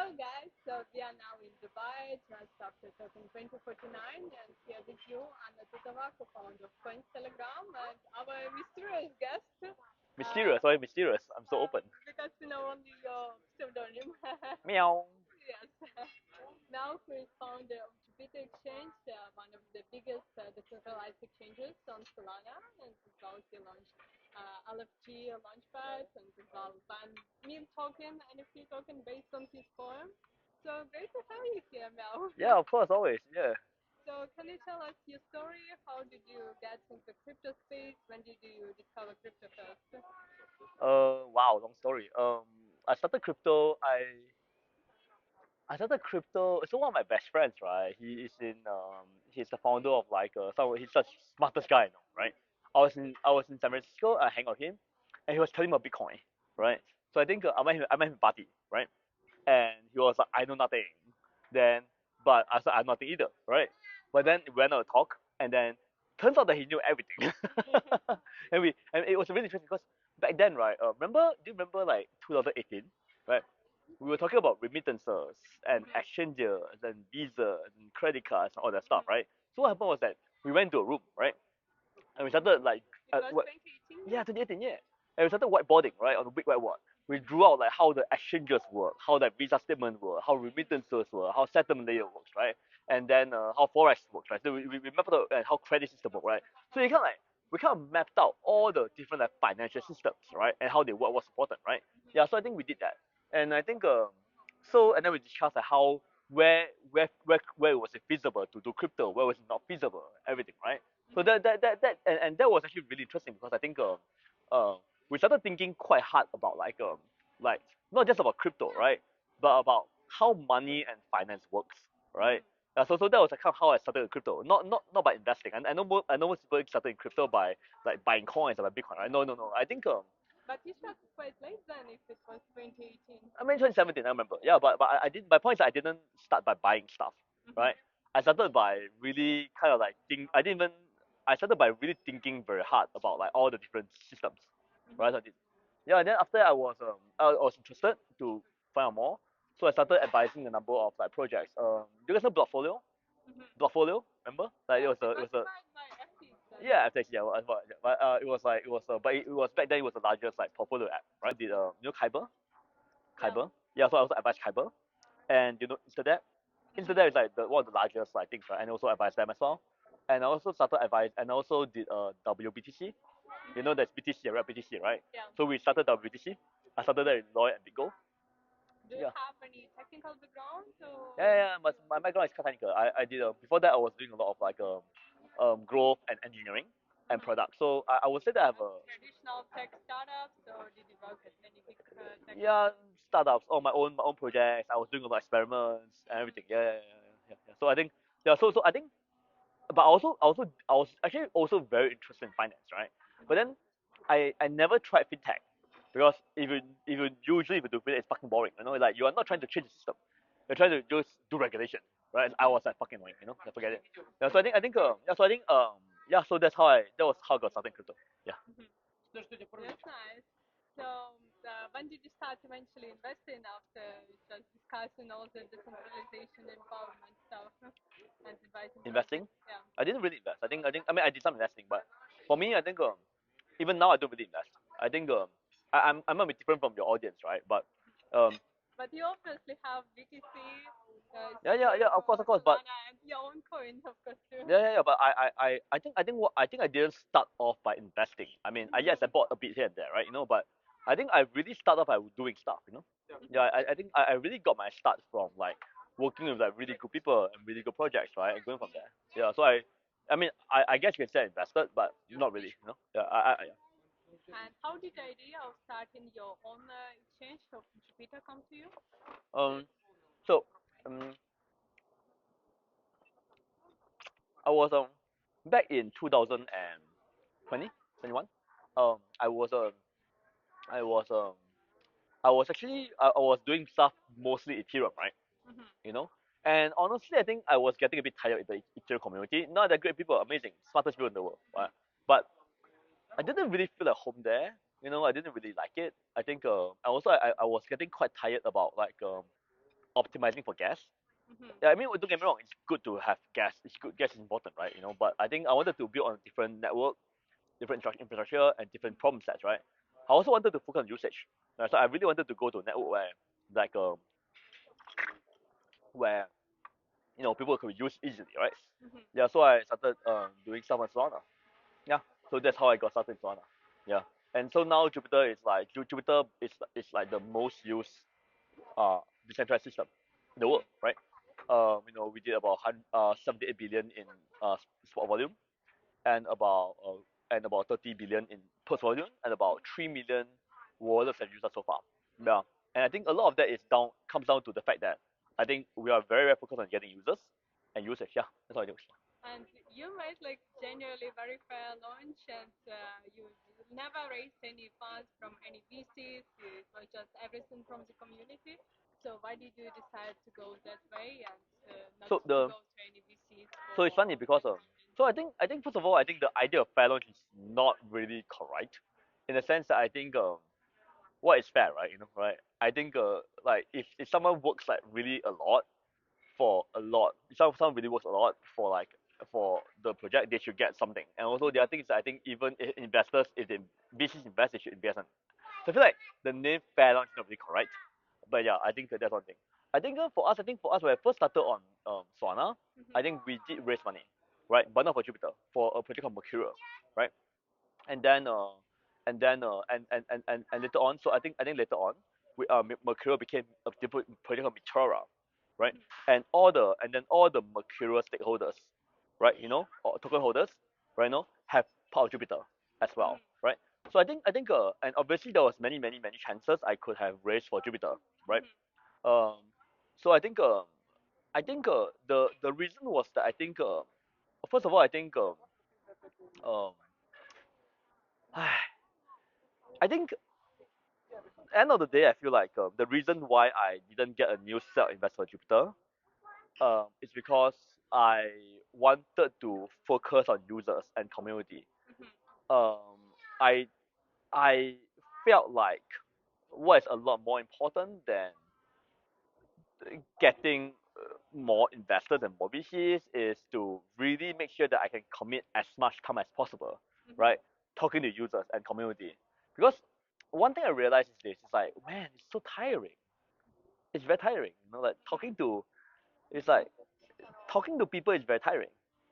Hello guys, so we are now in Dubai, just after Token2049, and here with you, Anna Tutava, co-founder of Coins Telegram, and our mysterious guest. Mysterious, why mysterious? I'm so open. Because we know only your pseudonym. Meow. Yes. Now who is founder of Jupiter Exchange, one of the biggest decentralized exchanges on Solana, and as well he launched LFG Launchpad and as well one meme token, NFT token based on his form. So great to have you here, Mel. Yeah, of course, always. Yeah. So can you tell us your story? How did you get into crypto space? When did you discover crypto first? Wow, long story. I started crypto. I started crypto. So one of my best friends, right? He's the founder of like he's the smartest guy I know, right? I was in San Francisco. I hang out with him, and he was telling me about Bitcoin, right? So I think I met him at party, right? And he was like, I know nothing. Then, but I said I know nothing either, right? But then we went on a talk, and then turns out that he knew everything. and it was really interesting because back then, right? Do you remember like 2018, right? We were talking about remittances and exchanges and visas and credit cards and all that stuff, right? So what happened was that we went to a room, right? And we started like It was what, 2018? yeah, 2018, yeah. And we started whiteboarding, right, on the big whiteboard. We drew out like how the exchanges work, how the visa statement work, how remittances work, how settlement layer works, right? And then how forex works, right? So we mapped out how credit system work, right? So we kind of mapped out all the different like financial systems, right, and how they work, what's important, right? Yeah, so I think we did that, and I think and then we discussed like how where it was feasible to do crypto, where was it not feasible, everything, right? So and that was actually really interesting because I think we started thinking quite hard about like not just about crypto, right, but about how money and finance works, right? So that was like kind of how I started with crypto, not by investing. I know most people started in crypto by like buying coins or by Bitcoin, right? No. I think But you started quite late then if it was 2018. I mean 2017, I remember. Yeah, but I did. My point is I didn't start by buying stuff, right? I started by really kind of like think. I didn't even. I started by really thinking very hard about like all the different systems, right? So I did. Yeah, and then after I was interested to find out more, so I started advising a number of like projects. Do you guys know Blockfolio? Blockfolio, remember? Like it was a My FT then. yeah, FTX, yeah, but it was like but it was back then it was the largest like portfolio app, right? Did Kyber? Yeah. Kyber. Yeah, so I also advised Kyber. And you know Instadep. Instadep is like one of the largest like things, right? And also advised them as well. And I also started advice and also did WBTC. You know that's BTC, right? BTC, right? Yeah. So we started WBTC. I started that in Lloyd and Bigo. Do you Yeah. have any technical background or? Yeah. My background is technical. I did before that I was doing a lot of like growth and engineering and product. So I would say that I have a Traditional tech startups, or did you work at many big tech yeah companies? startups or my own projects. I was doing a lot of experiments and everything. Yeah. So I think yeah. So I think but I was actually also very interested in finance, right? But then I never tried fintech because even usually if you do fintech, it's fucking boring. You know, like you are not trying to change the system, you're trying to just do regulation, right? And I was like fucking annoying, you know. I forget it. Yeah, so so that was how I got started in crypto. Yeah. That's nice. So, when did you start eventually investing after just discussing all the decentralization empowerment stuff and advising Investing, projects? Yeah. I didn't really invest. I mean I did some investing, but for me I think even now I don't really invest. I think I'm a bit different from your audience, right? But um, But you obviously have BTC, yeah, of course. But Solana, and your own coin, of course, too. yeah. But I think I didn't start off by investing. I mean, yes, I bought a bit here and there, right? You know, but I think I really started off by doing stuff. You know, yeah. I think I really got my start from like working with like really good people and really good projects, right? And going from there. Yeah. So I mean, I guess you can say I invested, but not really. You know. Yeah. Yeah. And how did the idea of starting your own exchange of Jupiter come to you? Um. So um, I was back in 2020, 21. I was I was I was actually I was doing stuff mostly Ethereum, right? You know, and honestly, I think I was getting a bit tired of the Ethereum community. Not that great people, amazing, smartest people in the world, right? But I didn't really feel at home there. You know, I didn't really like it. I think I was getting quite tired about like optimizing for gas. Mm-hmm. Yeah, I mean, don't get me wrong, it's good to have gas. It's good, gas is important, right? But I think I wanted to build on a different network, different infrastructure, and different problem sets, right? I also wanted to focus on usage. Right? So I really wanted to go to a network where, like, where people could use easily, right? Mm-hmm. Yeah, so I started doing stuff on Solana. Yeah, so that's how I got started in Solana. Yeah, and so now Jupiter is like Jupiter is like the most used uh decentralized system in the world, right? We did about 78 billion in spot volume, and about 30 billion in purse volume, and about 3 million wallets have used us so far. Yeah, and I think a lot of that comes down to the fact that I think we are very very focused on getting users and usage. Yeah, that's how it works. And you made like genuinely very fair launch, and you never raised any funds from any VCs. It was just everything from the community. So why did you decide to go that way and not So to the go to any VCs so it's for funny because fundraising? so I think first of all I think the idea of fair launch is not really correct, in the sense that I think what is fair, right? Right? I think like if someone works like really a lot for a lot, if someone really works a lot for the project, they should get something. And also the other thing is I think even investors, if they VCs invest, they should invest on. So I feel like the name fair launch is not really correct. But yeah, I think that's one thing. I think for us, when I first started on Solana, I Mm-hmm. think we did raise money, right? But not for Jupiter, for a project called Mercurial, right? And then and later on, so I think later on, Mercurial became a different project called Mitura, right? Mm-hmm. And then all the Mercurial stakeholders, right? Or token holders, right? Have part of Jupiter as well, Mm-hmm. right? So I think and obviously there was many many many chances I could have raised for Jupiter, right? Mm-hmm. Um, so I think the reason was that I think first of all I think um I think end of the day I feel like the reason why I didn't get a new set of investor Jupiter is because I wanted to focus on users and community. Mm-hmm. Um, I I felt like what is a lot more important than getting more investors and more VCs is to really make sure that I can commit as much time as possible, Mm-hmm. right? Talking to users and community. Because one thing I realized is this, it's like, man, it's so tiring. It's very tiring. Like it's like talking to people is very tiring.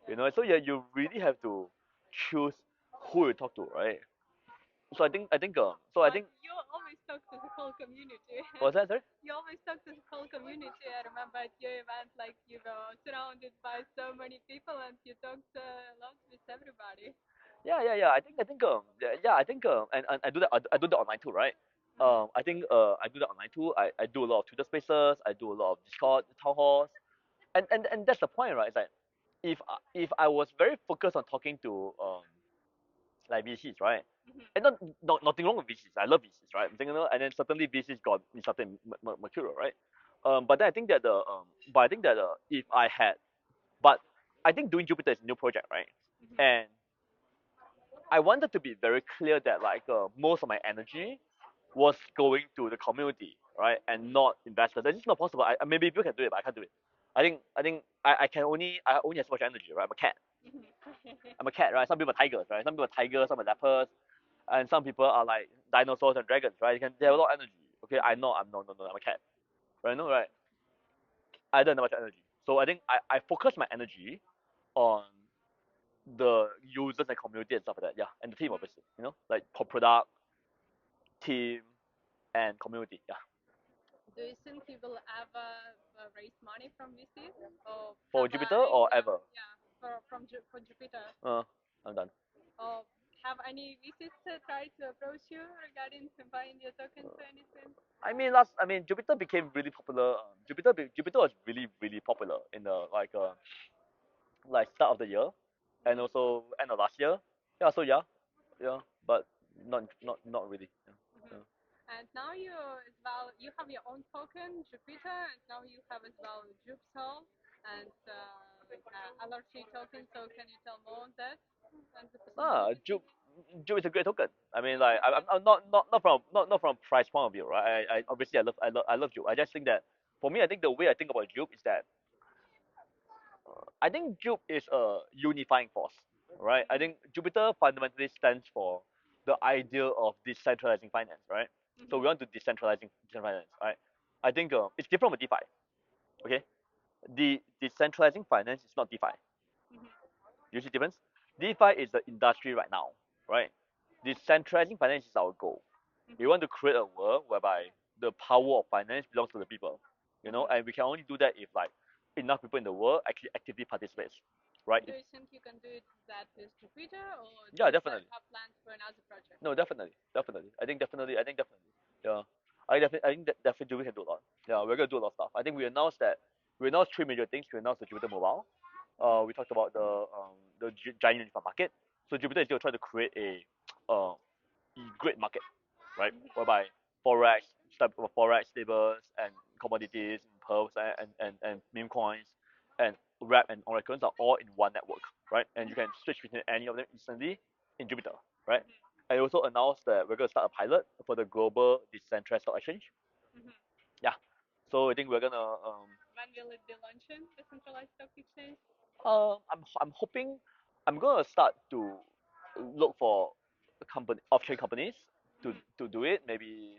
Yeah. So you really have to choose who you talk to, right? So I But think you always talk to the whole community. what's that, sorry? You always talk to the whole community. I remember at your event, like you were surrounded by so many people, and you talked a lot with everybody. Yeah. Yeah, I think and I do that. I do that online too, right? Mm-hmm. I think I do that online too. I do a lot of Twitter Spaces. I do a lot of Discord town halls, and that's the point, right? It's like if I was very focused on talking to like VCs, right? Mm-hmm. And nothing wrong with VCs. I love VCs, right? And then certainly VCs got me started in Mercurial, right? But then I think that if I had, but I think doing Jupiter is a new project, right? Mm-hmm. And I wanted to be very clear that like most of my energy was going to the community, right, and Mm-hmm. not investors. That's just not possible. Maybe people can do it, but I can't do it. I only have so much energy, right? I'm a cat. Mm-hmm. I'm a cat, right? Some people are tigers, right? Some people are tigers, some are leopards, and some people are like dinosaurs and dragons, right? They have a lot of energy. Okay, I Mm-hmm. know I'm no no no I'm a cat, right? No, right? I don't have much energy, so I think I focus my energy on the users and community and stuff like that. Yeah, and the team Mm-hmm. obviously, like product, team, and community. Yeah, Do you think you will ever raise money from VCs or for have Jupiter any? or Yeah, ever. yeah, for Jupiter. Uh, I'm done. Or have any VCs tried to approach you regarding buying your tokens or anything? I mean, Jupiter became really popular. Jupiter was really really popular in the like start of the year, and Mm-hmm. also end of last year. Yeah, so yeah, but not really. Yeah. Mm-hmm. And now you as well, you have your own token, Jupiter, and now you have as well JUP Sol and LRT token. So can you tell more on that and the possibilities? Jupe is a great token. I mean, like Mm-hmm. I'm not from price point of view, right? I obviously I love Jupe. I just think that for me, I think the way I think about JUP is that I think JUP is a unifying force, right? I think Jupiter fundamentally stands for the idea of decentralizing finance, right? So we want to decentralizing finance, right? I think it's different from DeFi. Okay, the decentralizing finance is not DeFi. You see the difference? DeFi is the industry right now, right? Decentralizing finance is our goal. We want to create a world whereby the power of finance belongs to the people, and we can only do that if like enough people in the world actually actively participate, right? Do you think you can do it that with Jupiter, or do Yeah, you definitely. have plans for another project? No, definitely. I think definitely. I think definitely. Yeah, I think that definitely we can do a lot. Yeah, we're gonna do a lot of stuff. I think we announced three major things. We announced the Jupiter Mobile. We talked about the giant unified market. So Jupiter is still trying to create a great market, right? Whereby forex, forex stables and commodities, and pearls and meme coins, and wrap and oracles are all in one network, right? And you can switch between any of them instantly in Jupiter, right? I also announced that we're going to start a pilot for the global decentralized stock exchange. Yeah. So I think we're gonna. When will it be launching, the centralized stock exchange? I'm hoping I'm gonna start to look for company offshore companies to do it maybe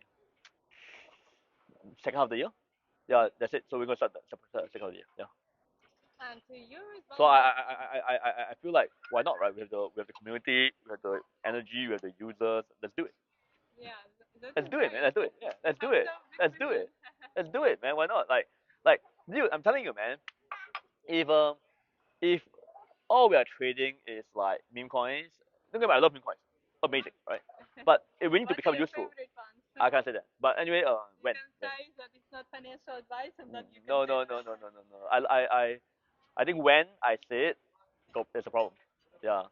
second half of the year. Yeah, that's it. So we're gonna start the second half of the year. Yeah. And you as So well. I feel like why not, right? We have the community, we have the energy, we have the users. Let's do it. Yeah, that Let's is do it, man. great. Let's do it. Yeah, let's do Have it. some big Let's do vision. it. Let's do it, man. Why not? Dude, I'm telling you, man. If if all we are trading is like meme coins, don't get me wrong, I love meme coins. Amazing, right? But if we need to What are become your useful, favorite ones? I can't say that. But anyway, You when can when say that it's not financial advice, and that you can no say no no that. no no no no. I think when I say it, there's a problem. Yeah.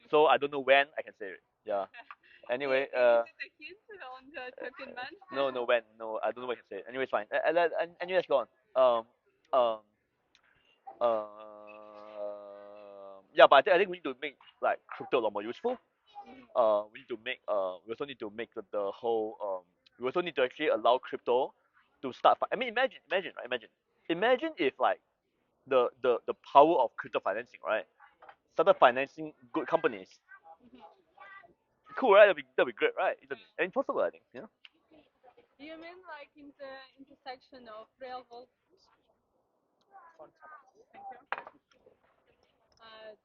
So I don't know when I can say it. Yeah. Anyway, Is it a hint on the token man? no when no I don't know when I can say it. Anyway, it's fine. Anyway, let's go on. Um um yeah, but I think we need to make like crypto a lot more useful. We need to make we also need to make the whole we also need to actually allow crypto to start. I mean, imagine if like the power of crypto financing, right? Started financing good companies. Cool, right? That'd be great, right? Isn't it? And possible, I think. Yeah. Do you mean like in the intersection of real world? Thank you.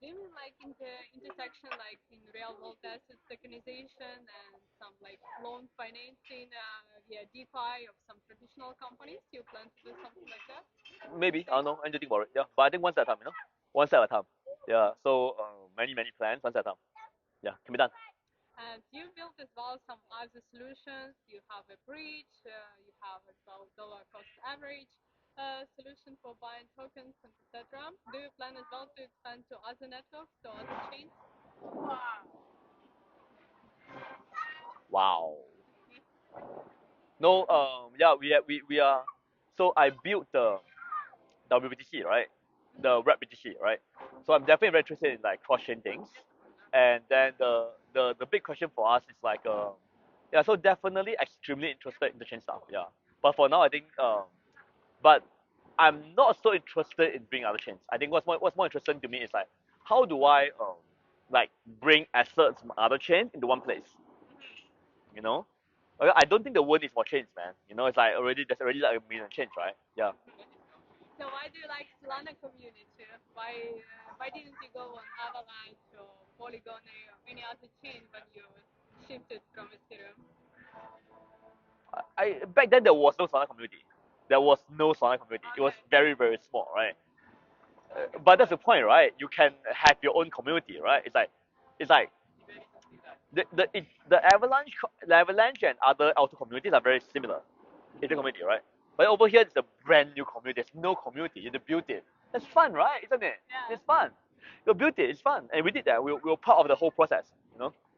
Do you mean like in the intersection, like in real world assets tokenization and some like loan financing via DeFi of some traditional companies? You plan to do something like that? Maybe I don't know. I need to think about it. Yeah, but I think one step at a time. One step at a time. Yeah. So many plans, one step at a time. Yeah, can be done. And you built as well some other solutions. You have a bridge, you have as well dollar cost average solution for buying tokens and etc. Do you plan as well to expand to other networks, to other chains? Wow. No. Yeah. We are. So I built the WBTC, right? The Wrap BTC, right? So I'm definitely very interested in like cross-chain things. And then the big question for us is like, yeah, so definitely extremely interested in the chain stuff, yeah. But for now, I think, but I'm not so interested in bringing other chains. I think what's more interesting to me is like, how do I like bring assets from other chains into one place, you know? I don't think the world needs more chains, man. It's like there's already like a million chains, right? Yeah. So why do you like Solana community? Why didn't you go on Avalanche or Polygon or any other chain when you shifted from Ethereum? I back then there was no Solana community. There was no Solana community. It was Okay. very very small, right? But that's the point, right? You can have your own community, right? It's like the Avalanche and other auto communities are very similar in the community, right? But over here it's a brand new community. There's no community. You have to build it. That's fun, right? Isn't it? Yeah. It's fun. You built it. It's fun, and we did that. We were part of the whole process.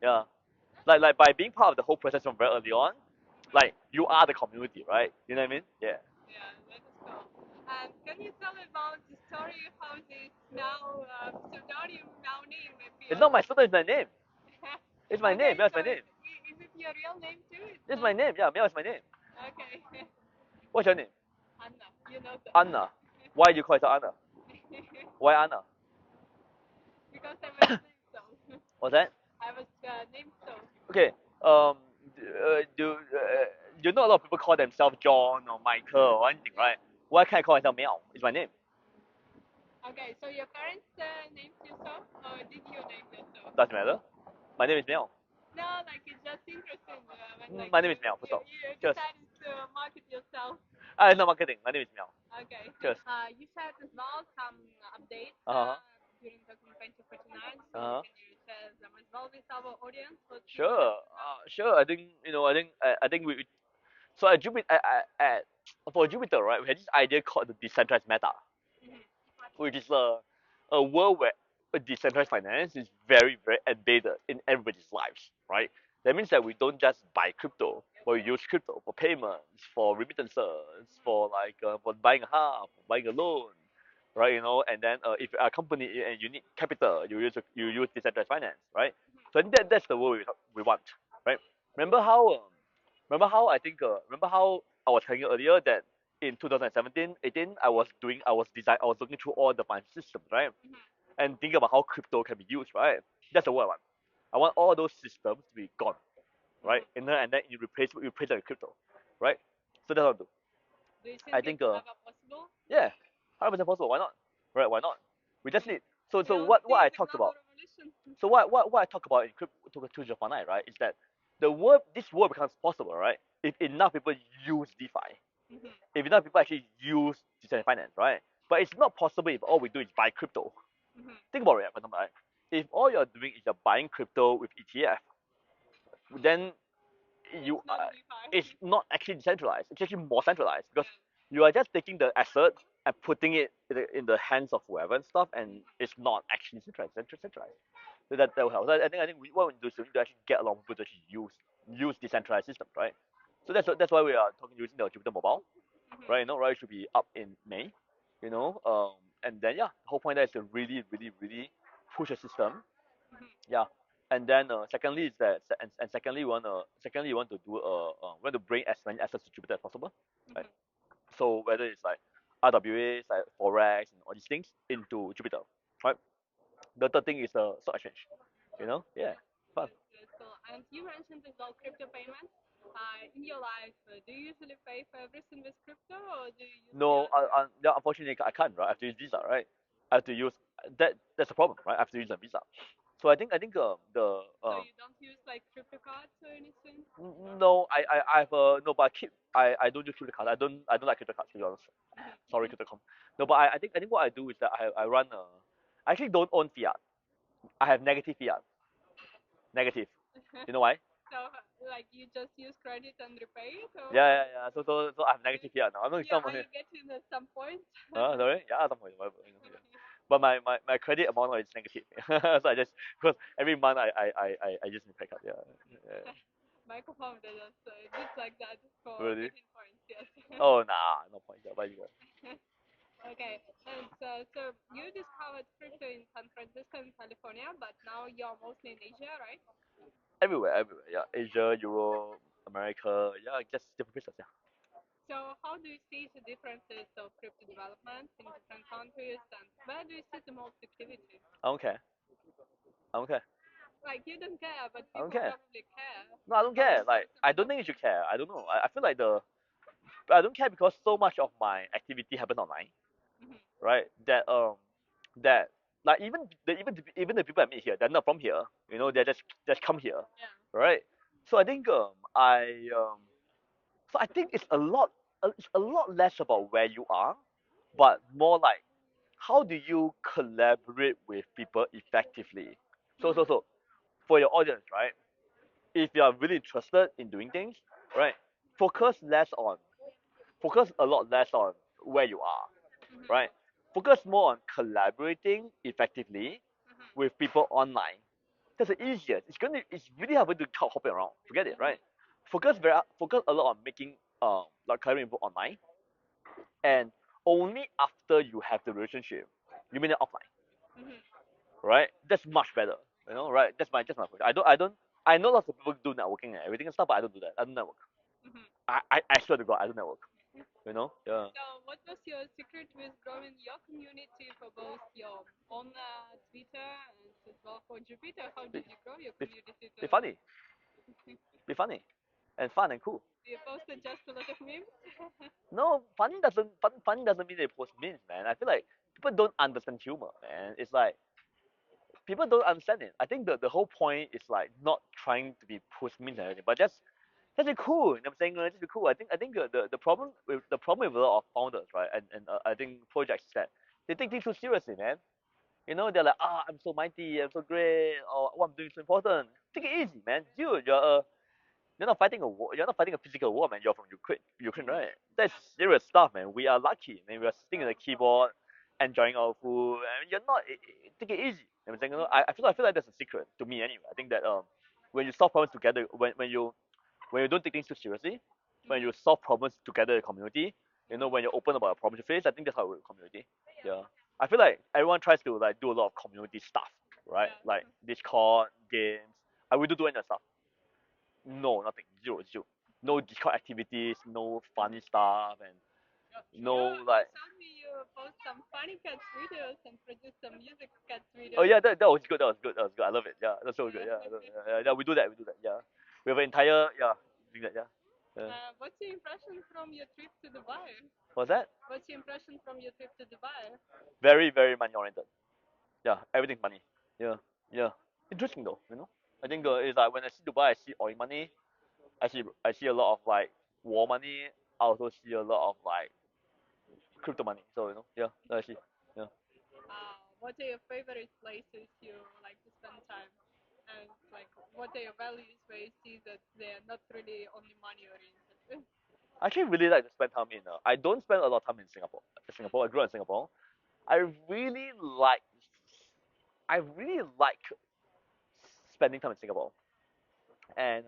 Yeah. Like by being part of the whole process from very early on, like you are the community, right? You know what I mean? Yeah. Yeah, that is cool. And can you tell me about the story how this Meow pseudonym Meow name It's appeared? not my pseudo, it's my name. It's my name. Okay, Yeah, it's so my name. is it your real name too? It's It's not. my name. Yeah, Meow is my name. Okay. What's your name? Anna. You know so. Anna. Why do you call it Anna? Why Anna? Because I was named so. What's that? I was named so. Okay. Um. You know a lot of people call themselves John or Michael or anything, right? Why can't I call myself Meow? It's my name. Okay, so your parents named you so, or did you name yourself? Doesn't matter. My name is Meow. No, like it's just interesting when like My name is Meow. For sure. you Cheers. decided to market yourself. Ah, it's not marketing. My name is Meow. Okay. Cheers. You shared as well some updates Uh huh. during Token2049, so Uh huh. can you share them as well with our audience? What you Sure. Sure. I think I think we. So at Jupiter, for Jupiter, right, we had this idea called the decentralized meta, which is a world where a decentralized finance is very, very embedded in everybody's lives, right? That means that we don't just buy crypto, but we use crypto for payments, for remittances, for buying a house, for buying a loan, right? And then if you're a company and you need capital, you use decentralized finance, right? So I think that's the world we want, right? Remember how um, remember how I was telling you earlier that in 2017, 18, I was looking through all the finance systems, right? And thinking about how crypto can be used, right? That's the word I want. I want all those systems to be gone, right? And then you replace it with crypto, right? So that's what I do. Do you I think think it's ever possible? yeah, 100% possible. Why not? Right? Why not? We just need. So We'll what see I the talked global about. revolution. So what I talk about in crypto 2049, right? Is that this world becomes possible, right? If enough people use DeFi, if enough people actually use decentralized finance, right? But it's not possible if all we do is buy crypto. Think about it, for example, right? If all you're doing is you're buying crypto with ETF, then you It's not DeFi. it's not actually decentralized. It's actually more centralized because you are just taking the asset and putting it in the hands of whoever and stuff, and it's not actually centralized. So that will help. So I think what we do is we need to actually get along with people to actually use decentralized systems, right? So that's why we are talking using the Jupiter mobile, right? Right, it should be up in May, and then yeah, the whole point there is to really, really, really push a system, yeah. And then secondly is that and secondly you want to do we want to bring as many assets to Jupiter as possible, right? So whether it's like RWAs, like forex and all these things into Jupiter, right? The third thing is the stock exchange, yeah, fun. That's cool. And you mentioned as well crypto payments. In your life, do you usually pay for everything with crypto, or do you use No, your? yeah, unfortunately I can't, right? I have to use Visa, right? I have to use that's a problem, right? I have to use a Visa. So I think the So you don't use like crypto cards or anything? no, I've no, but I don't use crypto cards. I don't like crypto cards, to be honest. Sorry, crypto.com. No, but I think what I do is that I run I actually don't own fiat. I have negative fiat. Negative. You know why? So like you just use credit and repay it, or Yeah. So I have negative fiat now. I'm not yeah, some are you getting at some point? sorry? Yeah, some point, whatever, yeah. But my credit amount is negative. So I just because every month I just need credit card. Yeah. My co-founder does just like that for Really? getting points. Yes. Oh nah, no point. Yeah, but you got Okay, and so you discovered crypto in San Francisco and California, but now you're mostly in Asia, right? everywhere. Yeah, Asia, Europe, America. Yeah, just different places. Yeah. So how do you see the differences of crypto development in different countries, and where do you see the most activity? I don't care. I don't care. Like you don't care, but I don't people care. probably care No, I don't about care. the Like I don't sentiment of think you should things. care. I don't know. I feel like I don't care because so much of my activity happens online, right? That like even the people I meet here, they're not from here. They just come here, Yeah. right? So I think so I think it's a lot less about where you are, but more like how do you collaborate with people effectively. So for your audience, right? If you are really interested in doing things, right? Focus less on focus a lot less on where you are, right? Focus more on collaborating effectively with people online. That's the easiest. It's really hard to hop around. Forget it, right? Focus a lot on making like collaborating with people online, and only after you have the relationship, you mean it offline, right? That's much better, right? That's my approach. I know lots of people do networking and everything and stuff, but I don't do that. I don't network. I swear to God, I don't network. Yeah. So, what was your secret with growing your community for both your own Twitter and as well for Jupiter? How Be, did you grow your be, community be to? funny, be funny, and fun and cool. You posted just a lot of memes? No, funny doesn't mean they post memes, man. I feel like people don't understand humor, man. It's like people don't understand it. I think the whole point is like not trying to be post memes and everything, but just be cool. You know what I'm saying? Just be cool. I think the problem with a lot of founders, right, and I think projects is that they take things too seriously, man. They're like, I'm so mighty, I'm so great, or what I'm doing is so important. Take it easy, man. Dude, you're not fighting a war. You're not fighting a physical war, man. You're from Ukraine, right? That's serious stuff, man. We are lucky, man. We are sitting at the keyboard, enjoying our food, and you're not. Take it easy. You know what I'm saying? I feel like that's a secret to me anyway. I think that when you solve problems together, when you don't take things too seriously, when you solve problems together in a community, when you're open about a problem you face, I think that's how we work in community. Yeah. I feel like everyone tries to like do a lot of community stuff, right? Yeah. Like Discord, games. I will do any of that stuff. No, nothing. Zero, zero. No Discord activities, no funny stuff, and You no you like. showed me you post some funny cats videos and produce some music cats Oh videos. yeah, that was good. That was good. That was good. I love it. Yeah, that's so good. Yeah, Yeah. yeah. We do that. We do that. Yeah, we have an entire doing that. Yeah. What's your impression from your trip to Dubai? What's that? What's your impression from your trip to Dubai? Very very money oriented. Yeah, everything's money. Yeah, yeah. Interesting though. I think it's like when I see Dubai, I see oil money. I see a lot of like war money. I also see a lot of like crypto money. So yeah, I see. Yeah. What are your favorite places you like to spend time? And like, what are your values where you see that they're not really only money oriented? I actually really like to spend time in. I don't spend a lot of time in Singapore. I grew up in Singapore. I really like. I really like spending time in Singapore, and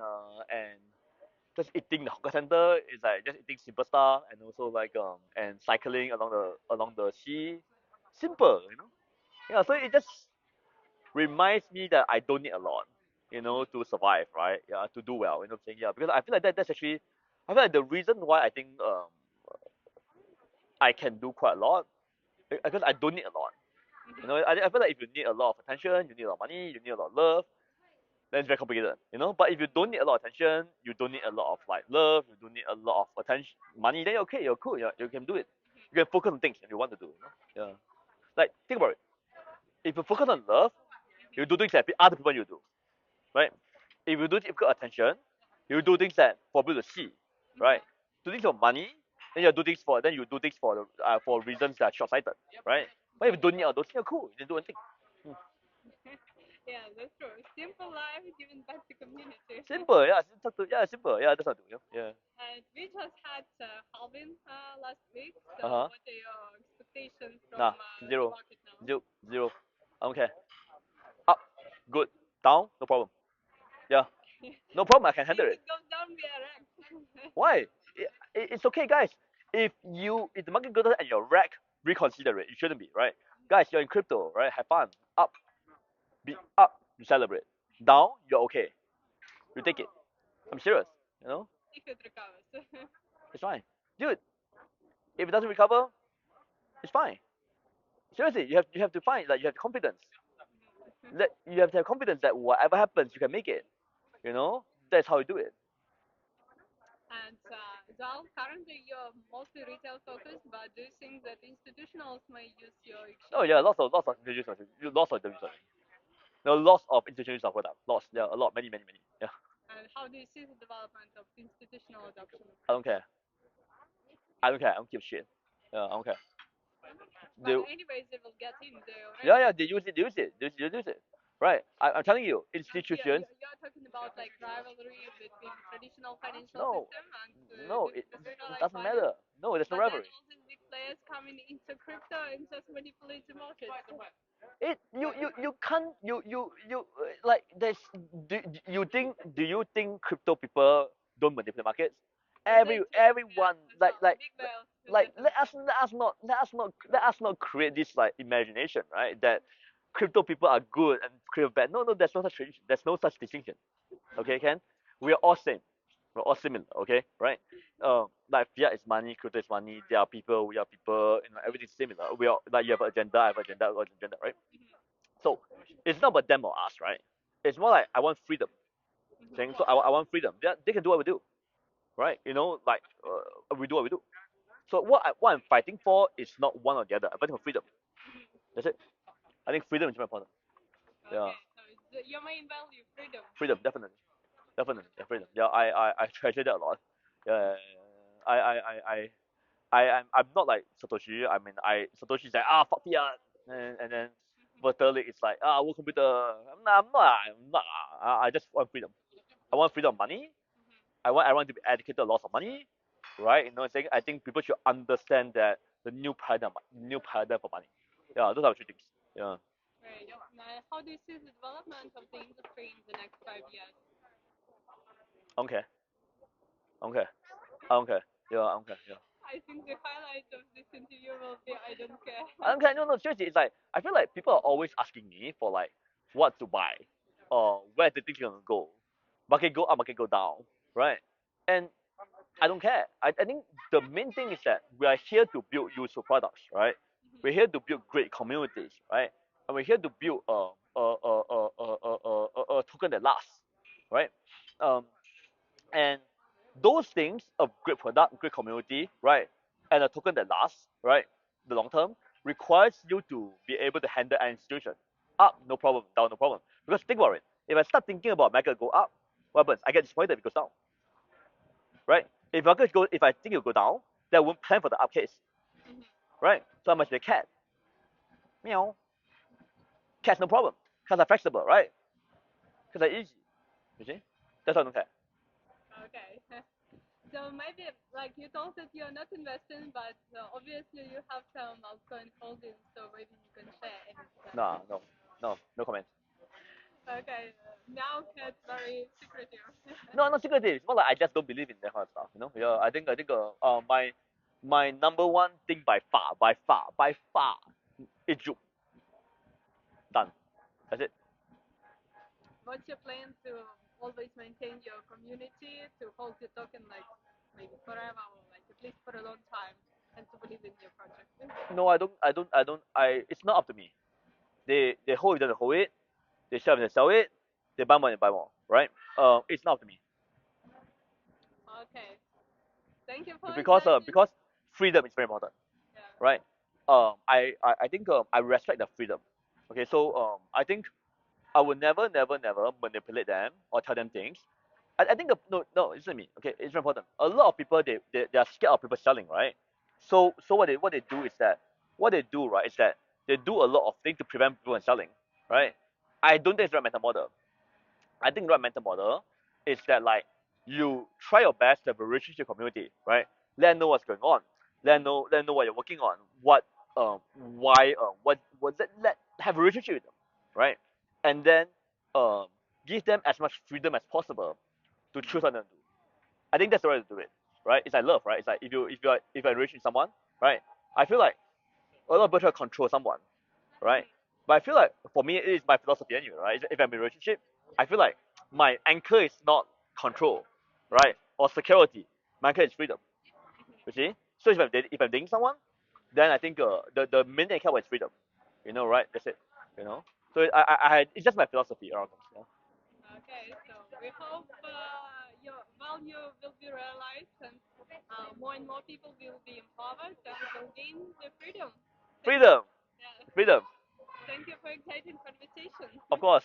just eating the hawker center is like just eating simple stuff, and also like and cycling along the sea, simple. Yeah. So it just reminds me that I don't need a lot, to survive, right? Yeah, to do well. I'm saying? Yeah, because I feel like that's actually, I feel like the reason why I think I can do quite a lot because I don't need a lot. I feel like if you need a lot of attention, you need a lot of money, you need a lot of love, then it's very complicated. But if you don't need a lot of attention, you don't need a lot of like love, you don't need a lot of attention, money, then you're okay, you're cool, you can do it. You can focus on things that you want to do. Yeah. Like think about it. If you focus on love, you do things that other people you do, right? If you do it for attention, you do things that for people to see, right? Do things for money, then you do things for reasons that are short-sighted, right? But if you don't need all those things, you're cool. You can do anything. Yeah, that's true. Simple life giving back to community. Simple, yeah. Simple, yeah. That's what I do. Yeah. And we just had halving last week. Uh So, huh. what are your expectations from Nah, the zero, market now? zero, zero. I don't care. Up, good. Down, no problem. Yeah, no problem. I can handle If it. it goes down, we are wrecked. Why? It's okay, guys. If the market goes down and you're wrecked, reconsider it. You shouldn't be, right? Guys, you're in crypto, right? Have fun. Up, be up. You celebrate. Down, you're okay. You take it. I'm serious. If it recovers. It's fine, dude. If it doesn't recover, it's fine. Seriously, you have to find like you have confidence. That you have to have confidence that whatever happens, you can make it. That's how you do it. And Zal, currently you're mostly retail focused, but do you think that institutionals may use your Oh exchange? yeah, lots of institutions, lots of institutions. No, lots of institutions of product. Lots, yeah, a lot, many, many, many. Yeah, And how do you see the development of institutional adoption of I don't crypto? care. I don't care. I don't give a shit. Yeah, I don't care. They, But anyways, they will get in. They yeah, already. yeah, they use it. They use it. They use it. Right. I'm telling you, And institutions. you're talking about like rivalry between traditional financial No, system and no, this it decentralized doesn't finance. matter. No, there's no But then rivalry. all these big players coming into crypto and just manipulate the markets. You can't like there's do you think crypto people don't manipulate markets? They do, Everyone yeah, as like well. like Big whales, like let definitely. us let us not let us not let us not create this like imagination, right? That crypto people are good and crypto bad. No, there's no such tradition. There's no such distinction. Okay, Ken? We are all same. we're all similar, okay, right? Like fiat is money, crypto is money. There are people, we are people. You know, everything's similar. We are like you have an agenda, I have an agenda, I have an agenda, right? So it's not about them or us, right? It's more like I want freedom. Saying so, I want freedom. They can do what we do, right? You know, like we do what we do. So what I'm fighting for is not one or the other. I'm fighting for freedom. That's it. I think freedom is very important. Yeah, Okay, so it's your main value, freedom. freedom, definitely, definitely, yeah, freedom. Yeah, I treasure that a lot. Yeah, I I I I I'm not like Satoshi. I mean, Satoshi is like fuck fiat, and then Vitalik is like work computer. I'm not. I just want freedom. I want freedom of money. I want to be educated a lot of money, right? You know what I'm saying? I think people should understand that the new paradigm for money. Yeah, those are the three things. Yeah. Right. Now, how do you see the development of the industry in the next 5 years? Okay. Okay. Okay. Yeah. Okay. Yeah. I think the highlight of this interview will be I don't care. Okay. No. No. Seriously, it's like I feel like people are always asking me for like what to buy, or where the thing gonna go. Market go up, market go down, right? And I don't care. I think the main thing is that we are here to build useful products, right? We're here to build great communities, right? And we're here to build a token that lasts, right? Um, and those things, a great product, great community, right, and a token that lasts, right, the long term, requires you to be able to handle any situation. Up, no problem. Down, no problem. Because think about it. If I start thinking about market go up, what happens? I get disappointed if it goes down, right? If I think it will go down, then I won't plan for the up case, right? So I must be a cat. Meow. Cats no problem. Cats are flexible, right? Cats are easy. You see? That's why I don't care. Okay. So maybe like you told that you're not investing, but obviously you have some altcoin holdings, so maybe you can share anything. Nah, no, no, no comment. Okay. Now it's very secretive. No, not secretive. It's more like I just don't believe in that kind of stuff. You know? Yeah, I think my number one thing by far is JUP. Done. That's it. What's your plan to always maintain your community, to hold your token like maybe forever or like at least for a long time, and to believe in your project? No, I don't. It's not up to me. They hold it, they hold it. They sell it, they sell it. They buy more, they buy more. Right? It's not up to me Okay. Thank you for because that. freedom is very important. Yeah. Right? I think I respect the freedom. Okay, so I think I will never manipulate them or tell them things. I think no, listen to me. Okay, it's very important. A lot of people they are scared of people selling, right? So what they do is that what they do right is that they do a lot of things to prevent people from selling, right? I don't think it's the right mental model. I think the right mental model is that like you try your best to have a relationship community, right? Let them know what's going on. Let them know what you're working on. What why what let have a relationship with them, right? And then um give them as much freedom as possible to choose what they do. I think that's the way to do it, right? It's like love, right? It's like if you're in a relationship with someone, right? I feel like a lot of people try to control someone, right? But I feel like for me, it is my philosophy anyway, right? If I'm in a relationship, I feel like my anchor is not control, right, or security. My anchor is freedom. You see? So if I'm dating someone, then I think the main thing I care about is freedom. You know, right? That's it. You know. So it's just my philosophy around this. Yeah? Okay, so we hope your value will be realized and more and more people will be empowered and will gain the freedom. Thank you. Freedom, Yeah. freedom. Thank you for exciting conversation. Of course.